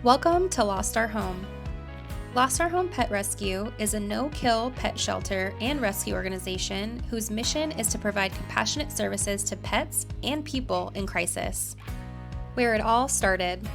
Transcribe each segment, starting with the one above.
Welcome to Lost Our Home. Lost Our Home Pet Rescue is a no-kill pet shelter and rescue organization whose mission is to provide compassionate services to pets and people in crisis. Where it all started.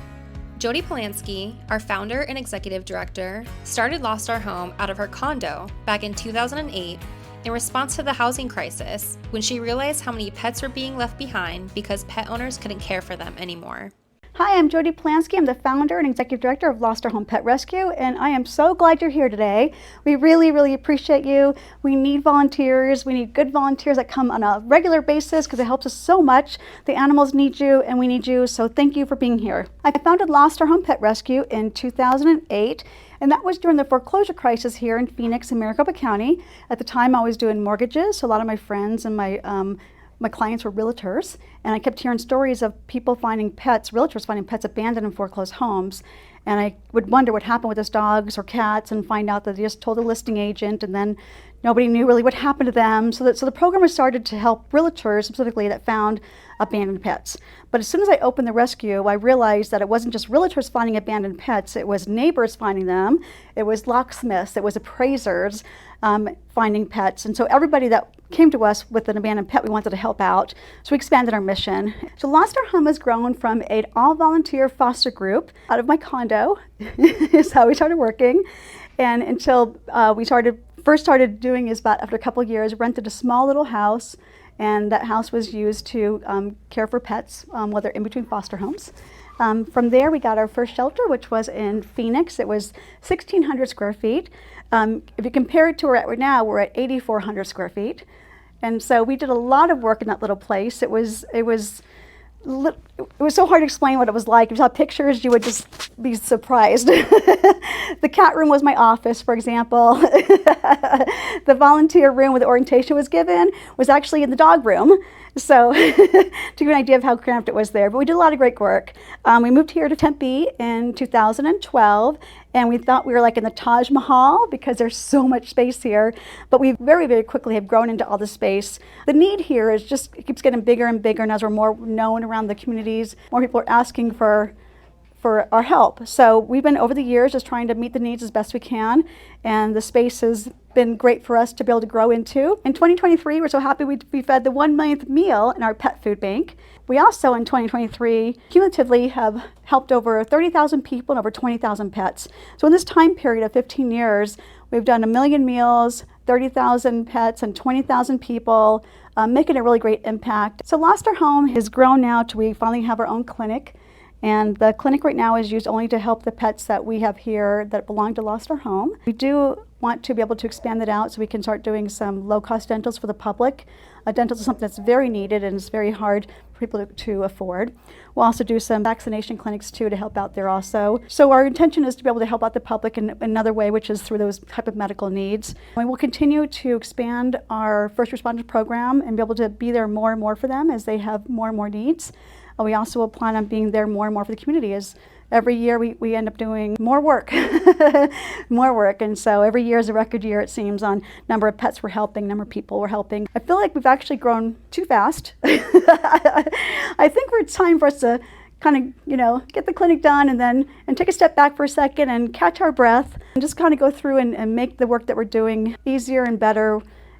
Jody Polanski, our founder and executive director, started Lost Our Home out of her condo back in 2008 in response to the housing crisis when she realized how many pets were being left behind because pet owners couldn't care for them anymore. Hi, I'm Jody Polanski. I'm the founder and executive director of Lost Our Home Pet Rescue, and I am so glad you're here today. We really appreciate you. We need volunteers. We need good volunteers that come on a regular basis because it helps us so much. The animals need you and we need you, so thank you for being here. I founded Lost Our Home Pet Rescue in 2008, and that was during the foreclosure crisis here in Phoenix and Maricopa County. At the time, I was doing mortgages, so a lot of my friends and my clients were realtors, and I kept hearing stories of people finding pets, realtors finding pets abandoned in foreclosed homes. And I would wonder what happened with those dogs or cats and find out that they just told the listing agent and then nobody knew really what happened to them. So the program was started to help realtors specifically that found abandoned pets. But as soon as I opened the rescue, I realized that it wasn't just realtors finding abandoned pets, it was neighbors finding them, it was locksmiths, it was appraisers finding pets. And so everybody that came to us with an abandoned pet, we wanted to help out. So we expanded our mission. So Lost Our Home has grown from an all-volunteer foster group out of my condo is how we started working. And until we first started doing is about after a couple of years, rented a small little house, and that house was used to care for pets while they're in between foster homes. From there, we got our first shelter, which was in Phoenix. It was 1,600 square feet. If you compare it to where we're at now, we're at 8,400 square feet. And so we did a lot of work in that little place. It was so hard to explain what it was like. If you saw pictures, you would just be surprised. The cat room was my office, for example. The volunteer room where the orientation was given was actually in the dog room. So to give you an idea of how cramped it was there. But we did a lot of great work. We moved here to Tempe in 2012, and we thought we were like in the Taj Mahal because there's so much space here. But we very quickly have grown into all the space. The need here is just, it keeps getting bigger and bigger, and as we're more known around the communities, more people are asking for our help. So we've been over the years just trying to meet the needs as best we can, and the space has been great for us to be able to grow into. In 2023, we're so happy we fed the 1 millionth meal in our pet food bank. We also in 2023 cumulatively have helped over 30,000 people and over 20,000 pets. So in this time period of 15 years, we've done 1 million meals, 30,000 pets, and 20,000 people, making a really great impact. So Lost Our Home has grown now to we finally have our own clinic. And the clinic right now is used only to help the pets that we have here that belong to Lost Our Home. We do want to be able to expand that out so we can start doing some low-cost dentals for the public. Dentals is something that's very needed and it's very hard for people to afford. We'll also do some vaccination clinics too to help out there also. So our intention is to be able to help out the public in another way, which is through those type of medical needs. And we'll continue to expand our first responder program and be able to be there more and more for them as they have more and more needs. We also will plan on being there more and more for the community as every year we end up doing more work, more work. And so every year is a record year, it seems, on number of pets we're helping, number of people we're helping. I feel like we've actually grown too fast. I think it's time for us to kind of, get the clinic done and take a step back for a second and catch our breath and just kind of go through and make the work that we're doing easier and better,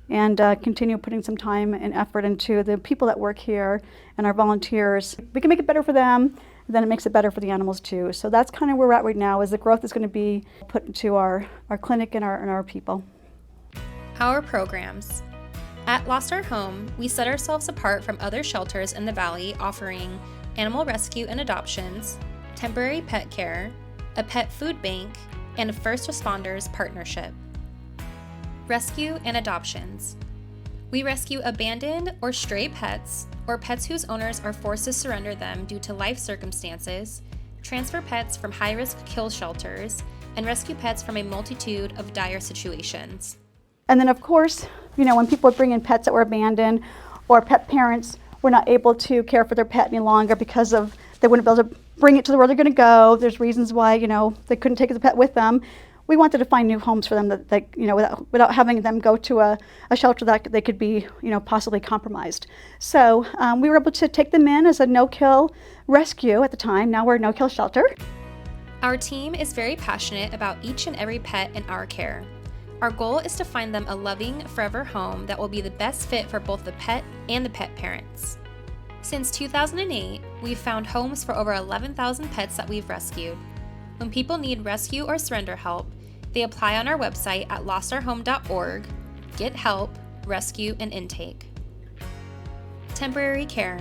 and continue putting some time and effort into the people that work here and our volunteers. We can make it better for them, then it makes it better for the animals too. So that's kind of where we're at right now, is the growth is going to be put into our clinic and our people. Our programs. At Lost Our Home, we set ourselves apart from other shelters in the Valley offering animal rescue and adoptions, temporary pet care, a pet food bank, and a first responders partnership. Rescue and adoptions. We rescue abandoned or stray pets, or pets whose owners are forced to surrender them due to life circumstances, transfer pets from high-risk kill shelters, and rescue pets from a multitude of dire situations. And then of course, when people bring in pets that were abandoned, or pet parents were not able to care for their pet any longer because they wouldn't be able to bring it to where they're going to go. There's reasons why, they couldn't take the pet with them. We wanted to find new homes for them that without having them go to a shelter that they could be, possibly compromised. So we were able to take them in as a no-kill rescue at the time. Now we're a no-kill shelter. Our team is very passionate about each and every pet in our care. Our goal is to find them a loving, forever home that will be the best fit for both the pet and the pet parents. Since 2008, we've found homes for over 11,000 pets that we've rescued. When people need rescue or surrender help, they apply on our website at lostourhome.org, get help, rescue, and intake. Temporary care.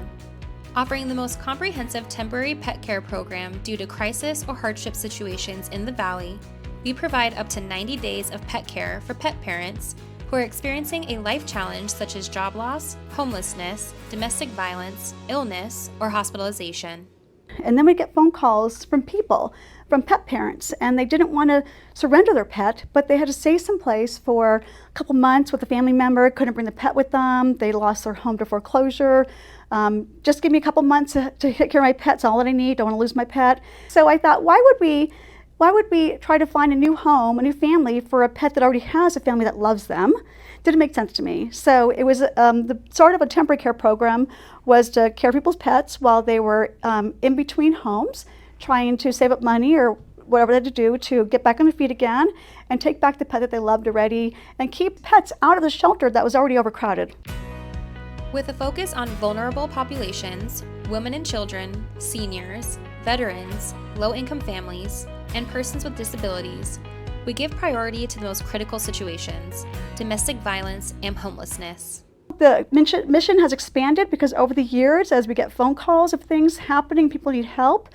Offering the most comprehensive temporary pet care program due to crisis or hardship situations in the Valley, we provide up to 90 days of pet care for pet parents who are experiencing a life challenge such as job loss, homelessness, domestic violence, illness, or hospitalization. And then we get phone calls from people, from pet parents, and they didn't want to surrender their pet, but they had to stay someplace for a couple months with a family member, couldn't bring the pet with them, they lost their home to foreclosure. Just give me a couple months to take care of my pet, it's all that I need, don't want to lose my pet. So I thought, why would we try to find a new home, a new family for a pet that already has a family that loves them? Didn't make sense to me. So it was the sort of a temporary care program was to care for people's pets while they were in between homes, trying to save up money or whatever they had to do to get back on their feet again and take back the pet that they loved already and keep pets out of the shelter that was already overcrowded. With a focus on vulnerable populations, women and children, seniors, veterans, low-income families, and persons with disabilities, we give priority to the most critical situations, domestic violence and homelessness. The mission has expanded because over the years, as we get phone calls of things happening, people need help,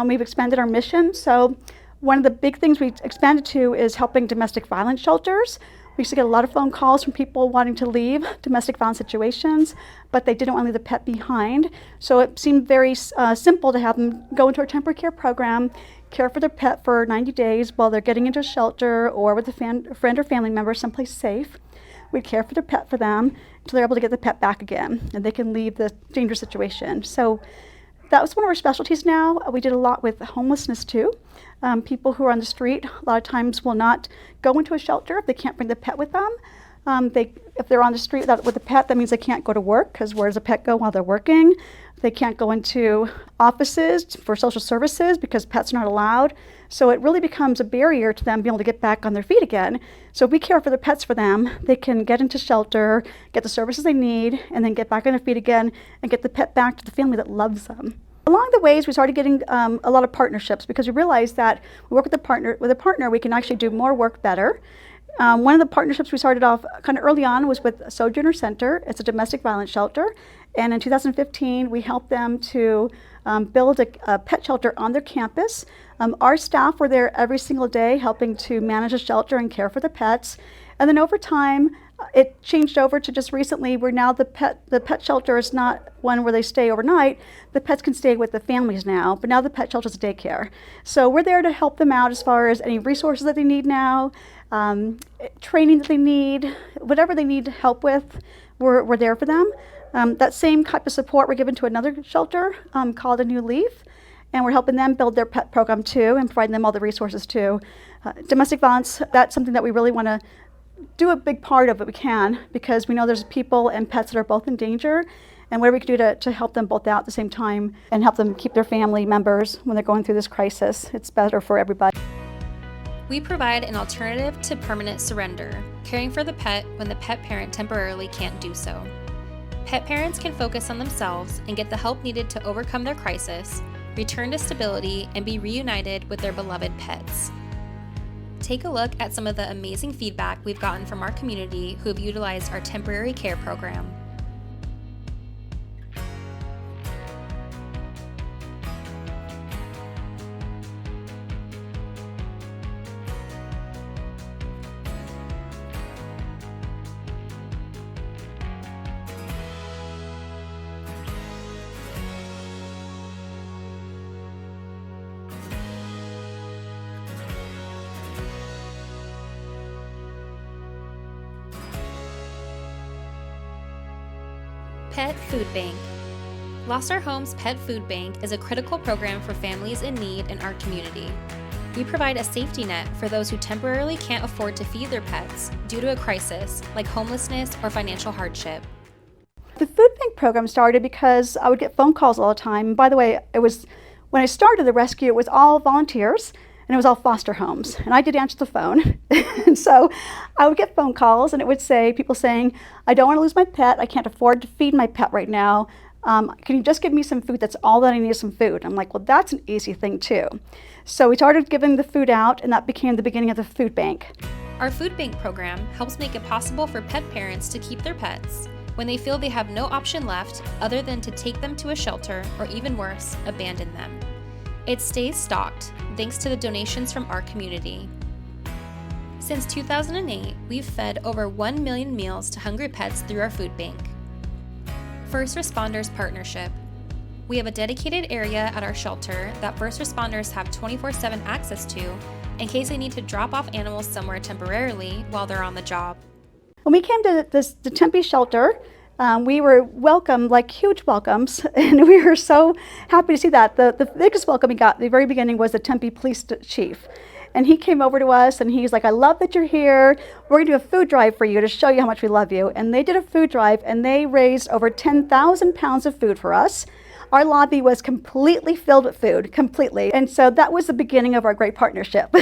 we've expanded our mission. So one of the big things we expanded to is helping domestic violence shelters. We used to get a lot of phone calls from people wanting to leave domestic violence situations, but they didn't want to leave the pet behind. So it seemed very simple to have them go into our temporary care program, care for their pet for 90 days while they're getting into a shelter or with a friend or family member someplace safe. We'd care for their pet for them until they're able to get the pet back again and they can leave the dangerous situation. So that was one of our specialties now. We did a lot with homelessness too. People who are on the street a lot of times will not go into a shelter if they can't bring the pet with them. If they're on the street with a pet, that means they can't go to work because where does a pet go while they're working? They can't go into offices for social services because pets are not allowed. So it really becomes a barrier to them being able to get back on their feet again. So if we care for the pets for them, they can get into shelter, get the services they need, and then get back on their feet again and get the pet back to the family that loves them. Along the ways, we started getting a lot of partnerships because we realized that we work with a partner, we can actually do more work better. One of the partnerships we started off kind of early on was with Sojourner Center. It's a domestic violence shelter. And in 2015, we helped them to build a pet shelter on their campus. Our staff were there every single day helping to manage the shelter and care for the pets. And then over time, it changed over to just recently where now the pet shelter is not one where they stay overnight. The pets can stay with the families now, but now the pet shelter is a daycare. So we're there to help them out as far as any resources that they need now, training that they need, whatever they need help with, we're there for them. That same type of support we're given to another shelter called A New Leaf, and we're helping them build their pet program too and providing them all the resources too. Domestic violence, that's something that we really want to do a big part of it we can because we know there's people and pets that are both in danger, and whatever we can do to help them both out at the same time and help them keep their family members when they're going through this crisis. It's better for everybody. We provide an alternative to permanent surrender, caring for the pet when the pet parent temporarily can't do so. Pet parents can focus on themselves and get the help needed to overcome their crisis, return to stability, and be reunited with their beloved pets. Take a look at some of the amazing feedback we've gotten from our community who have utilized our temporary care program. Pet Food Bank. Lost Our Home's Pet Food Bank is a critical program for families in need in our community. We provide a safety net for those who temporarily can't afford to feed their pets due to a crisis like homelessness or financial hardship. The food bank program started because I would get phone calls all the time. And by the way, it was When I started the rescue, it was all volunteers and it was all foster homes. And I did answer the phone. And so I would get phone calls and it would say, people saying, I don't want to lose my pet. I can't afford to feed my pet right now. Can you just give me some food? That's all that I need is some food. I'm like, well, that's an easy thing too. So we started giving the food out and that became the beginning of the food bank. Our food bank program helps make it possible for pet parents to keep their pets when they feel they have no option left other than to take them to a shelter or even worse, abandon them. It stays stocked thanks to the donations from our community. Since 2008, we've fed over 1 million meals to hungry pets through our food bank. First Responders Partnership. We have a dedicated area at our shelter that first responders have 24/7 access to in case they need to drop off animals somewhere temporarily while they're on the job. When we came to the Tempe shelter, we were welcomed, like huge welcomes, and we were so happy to see that. The biggest welcome we got at the very beginning was the Tempe police chief. And he came over to us and he's like, I love that you're here. We're going to do a food drive for you to show you how much we love you. And they did a food drive and they raised over 10,000 pounds of food for us. Our lobby was completely filled with food, completely. And so that was the beginning of our great partnership.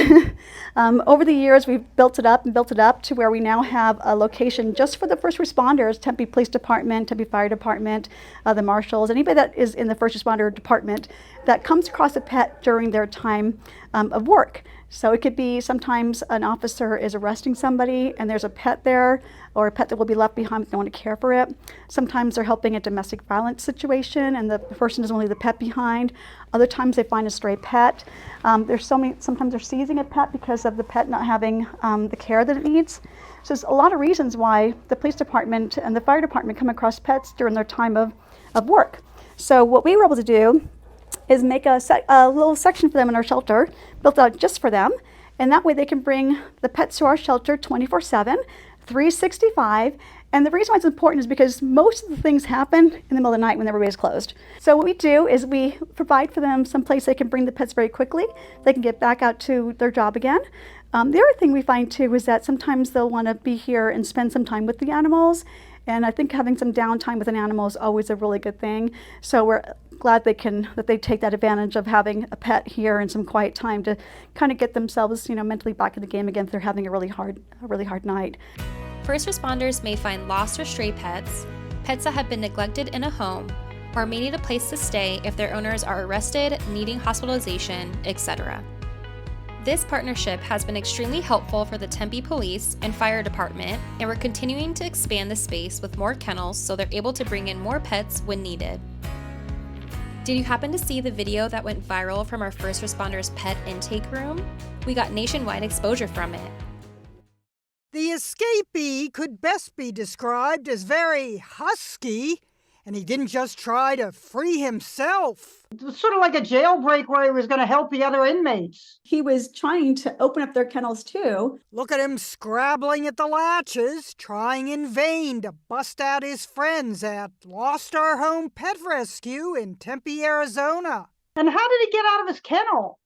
Over the years, we've built it up and built it up to where we now have a location just for the first responders, Tempe Police Department, Tempe Fire Department, the marshals, anybody that is in the first responder department that comes across a pet during their time of work. So it could be sometimes an officer is arresting somebody and there's a pet there, or a pet that will be left behind if they want to care for it. Sometimes they're helping a domestic violence situation and the person doesn't leave the pet behind. Other times they find a stray pet. Sometimes they're seizing a pet because of the pet not having the care that it needs. So there's a lot of reasons why the police department and the fire department come across pets during their time of work. So what we were able to do is make a little section for them in our shelter, built out just for them. And that way they can bring the pets to our shelter 24/7, 365. And the reason why it's important is because most of the things happen in the middle of the night when everybody's closed. So what we do is we provide for them some place they can bring the pets very quickly. They can get back out to their job again. The other thing we find too is that sometimes they'll want to be here and spend some time with the animals. And I think having some downtime with an animal is always a really good thing. So we're glad that they take that advantage of having a pet here and some quiet time to kind of get themselves, mentally back in the game again if they're having a really hard night. First responders may find lost or stray pets, pets that have been neglected in a home, or may need a place to stay if their owners are arrested, needing hospitalization, etc. This partnership has been extremely helpful for the Tempe Police and Fire Department, and we're continuing to expand the space with more kennels so they're able to bring in more pets when needed. Did you happen to see the video that went viral from our first responders' pet intake room? We got nationwide exposure from it. The escapee could best be described as very husky, and he didn't just try to free himself. It was sort of like a jailbreak where he was going to help the other inmates. He was trying to open up their kennels too. Look at him scrabbling at the latches, trying in vain to bust out his friends at Lost Our Home Pet Rescue in Tempe, Arizona. And how did he get out of his kennel?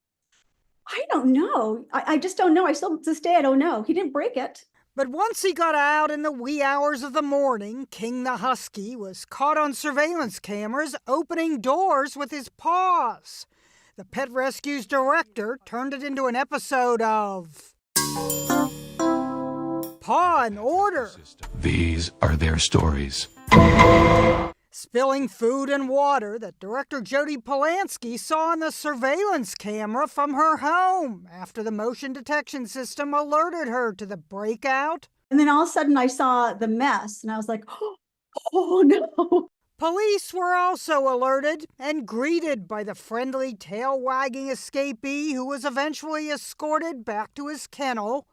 I don't know. I just don't know. I still, to this day, I don't know. He didn't break it. But once he got out in the wee hours of the morning, King the Husky was caught on surveillance cameras opening doors with his paws. The Pet Rescue's director turned it into an episode of Paw and Order. These are their stories. Spilling food and water that director Jody Polanski saw on the surveillance camera from her home after the motion detection system alerted her to the breakout. And then all of a sudden I saw the mess and I was like, oh no. Police were also alerted and greeted by the friendly tail-wagging escapee who was eventually escorted back to his kennel.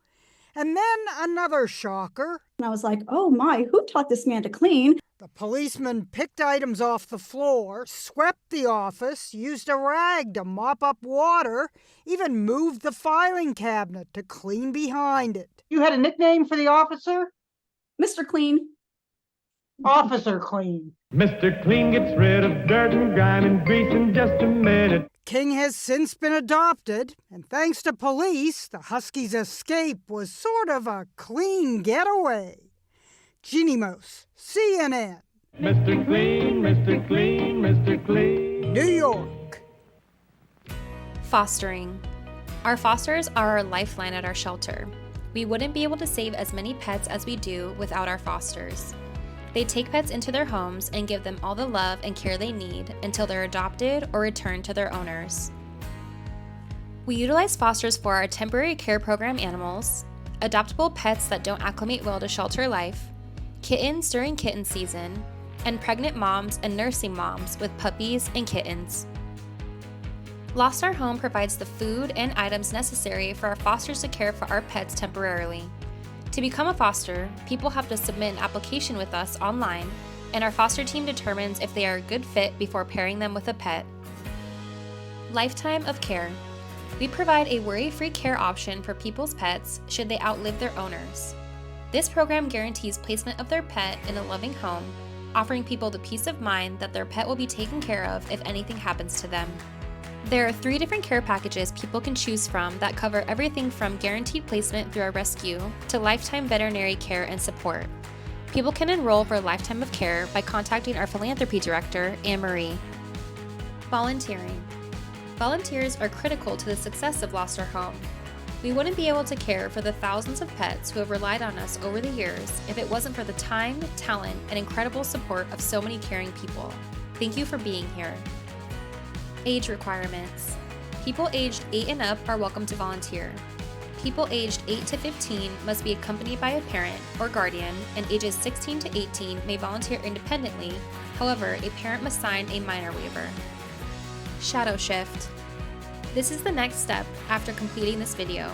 And then another shocker. And I was like, oh my, who taught this man to clean? The policeman picked items off the floor, swept the office, used a rag to mop up water, even moved the filing cabinet to clean behind it. You had a nickname for the officer? Mr. Clean. Officer Clean. Mr. Clean gets rid of dirt and grime and grease in just a minute. King has since been adopted, and thanks to police, the Husky's escape was sort of a clean getaway. Jeannie Mose, CNN. Mr. Clean, Mr. Clean, Mr. Clean. New York. Fostering. Our fosters are our lifeline at our shelter. We wouldn't be able to save as many pets as we do without our fosters. They take pets into their homes and give them all the love and care they need until they're adopted or returned to their owners. We utilize fosters for our temporary care program animals, adoptable pets that don't acclimate well to shelter life, kittens during kitten season, and pregnant moms and nursing moms with puppies and kittens. Lost Our Home provides the food and items necessary for our fosters to care for our pets temporarily. To become a foster, people have to submit an application with us online, and our foster team determines if they are a good fit before pairing them with a pet. Lifetime of care. We provide a worry-free care option for people's pets should they outlive their owners. This program guarantees placement of their pet in a loving home, offering people the peace of mind that their pet will be taken care of if anything happens to them. There are 3 different care packages people can choose from that cover everything from guaranteed placement through our rescue to lifetime veterinary care and support. People can enroll for a lifetime of care by contacting our philanthropy director, Anne Marie. Volunteering. Volunteers are critical to the success of Lost Our Home. We wouldn't be able to care for the thousands of pets who have relied on us over the years if it wasn't for the time, talent, and incredible support of so many caring people. Thank you for being here. Age requirements. People aged 8 and up are welcome to volunteer. People aged 8 to 15 must be accompanied by a parent or guardian, and ages 16 to 18 may volunteer independently. However, a parent must sign a minor waiver. Shadow shift. This is the next step after completing this video.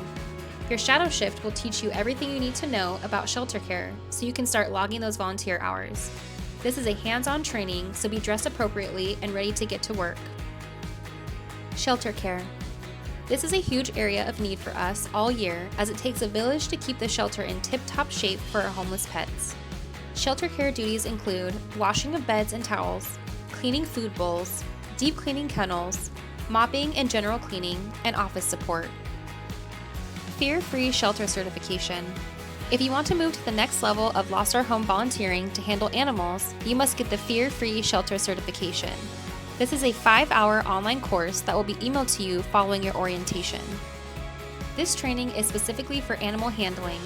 Your shadow shift will teach you everything you need to know about shelter care so you can start logging those volunteer hours. This is a hands-on training, so be dressed appropriately and ready to get to work. Shelter care. This is a huge area of need for us all year, as it takes a village to keep the shelter in tip-top shape for our homeless pets. Shelter care duties include washing of beds and towels, cleaning food bowls, deep cleaning kennels, mopping and general cleaning, and office support. Fear-free shelter certification. If you want to move to the next level of Lost Our Home volunteering to handle animals, you must get the Fear-free shelter certification. This is a 5-hour online course that will be emailed to you following your orientation. This training is specifically for animal handling.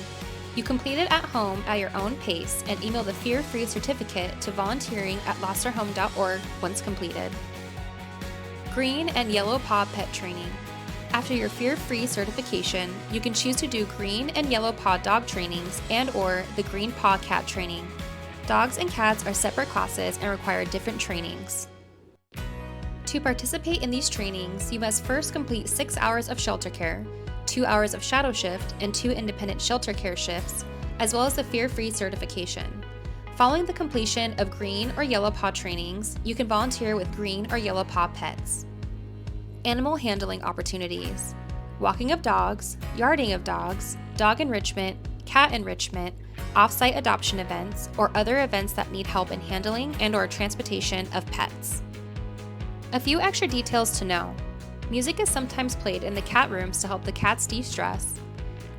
You complete it at home at your own pace and email the Fear-free certificate to volunteering@lostourhome.org once completed. Green and yellow paw pet training. After your Fear-free certification, you can choose to do green and yellow paw dog trainings and/or the green paw cat training. Dogs and cats are separate classes and require different trainings. To participate in these trainings, you must first complete 6 hours of shelter care, 2 hours of shadow shift, and 2 independent shelter care shifts, as well as the Fear-free certification. Following the completion of green or yellow paw trainings, you can volunteer with green or yellow paw pets. Animal handling opportunities. Walking of dogs, yarding of dogs, dog enrichment, cat enrichment, off-site adoption events, or other events that need help in handling and/or transportation of pets. A few extra details to know. Music is sometimes played in the cat rooms to help the cats de-stress.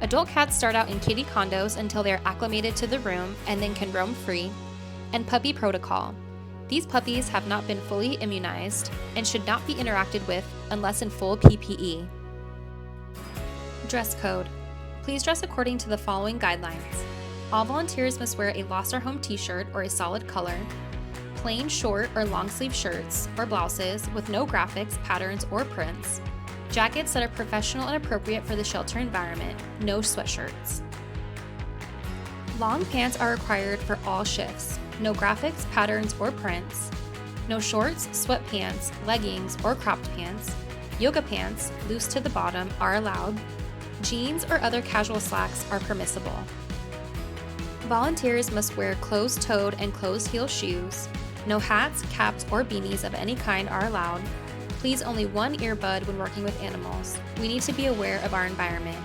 Adult cats start out in kitty condos until they are acclimated to the room and then can roam free. And puppy protocol. These puppies have not been fully immunized and should not be interacted with unless in full PPE. Dress code. Please dress according to the following guidelines. All volunteers must wear a Lost Our Home t-shirt or a solid color, plain short or long sleeve shirts or blouses with no graphics, patterns, or prints, jackets that are professional and appropriate for the shelter environment, no sweatshirts. Long pants are required for all shifts, no graphics, patterns, or prints, no shorts, sweatpants, leggings, or cropped pants, yoga pants, loose to the bottom, are allowed, jeans or other casual slacks are permissible. Volunteers must wear closed-toed and closed-heel shoes. No hats, caps, or beanies of any kind are allowed. Please only one earbud when working with animals. We need to be aware of our environment.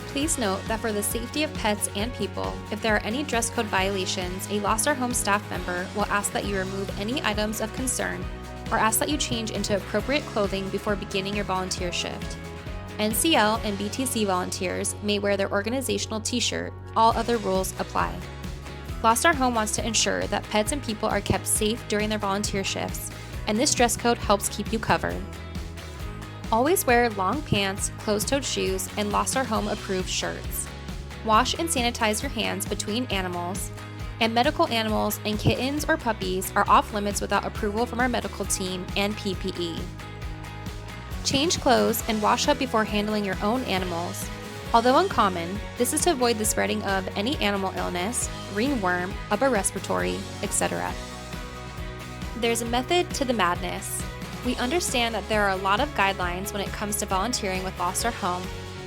Please note that for the safety of pets and people, if there are any dress code violations, a Lost Our Home staff member will ask that you remove any items of concern or ask that you change into appropriate clothing before beginning your volunteer shift. NCL and BTC volunteers may wear their organizational t-shirt. All other rules apply. Lost Our Home wants to ensure that pets and people are kept safe during their volunteer shifts, and this dress code helps keep you covered. Always wear long pants, closed-toed shoes, and Lost Our Home approved shirts. Wash and sanitize your hands between animals, and medical animals and kittens or puppies are off limits without approval from our medical team and PPE. Change clothes and wash up before handling your own animals. Although uncommon, this is to avoid the spreading of any animal illness, ringworm, upper respiratory, etc. There's a method to the madness. We understand that there are a lot of guidelines when it comes to volunteering with Lost Our Home,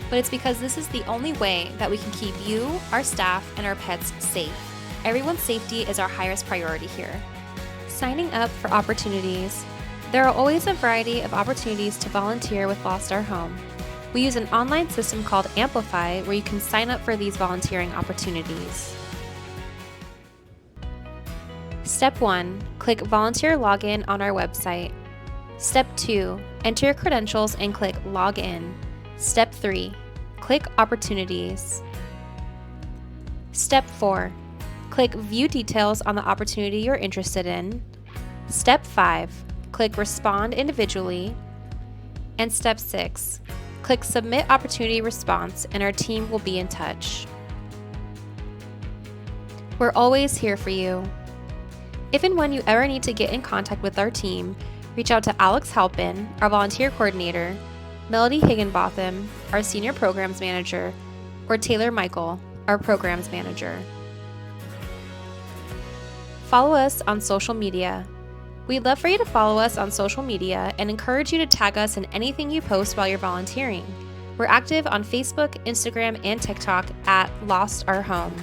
but it's because this is the only way that we can keep you, our staff, and our pets safe. Everyone's safety is our highest priority here. Signing up for opportunities. There are always a variety of opportunities to volunteer with Lost Our Home. We use an online system called Amplify where you can sign up for these volunteering opportunities. Step 1. Click Volunteer Login on our website. Step 2. Enter your credentials and click Login. Step 3. Click Opportunities. Step 4. Click View Details on the opportunity you're interested in. Step 5. Click Respond Individually. And Step 6. Click Submit Opportunity Response and our team will be in touch. We're always here for you. If and when you ever need to get in contact with our team, reach out to Alex Halpin, our volunteer coordinator, Melody Higginbotham, our senior programs manager, or Taylor Michael, our programs manager. Follow us on social media. We'd love for you to follow us on social media and encourage you to tag us in anything you post while you're volunteering. We're active on Facebook, Instagram, and TikTok at Lost Our Home.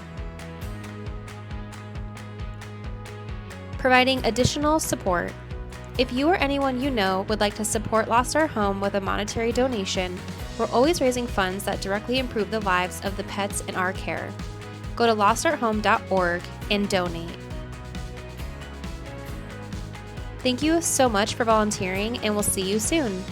Providing additional support. If you or anyone you know would like to support Lost Our Home with a monetary donation, we're always raising funds that directly improve the lives of the pets in our care. Go to lostourhome.org and donate. Thank you so much for volunteering, and we'll see you soon.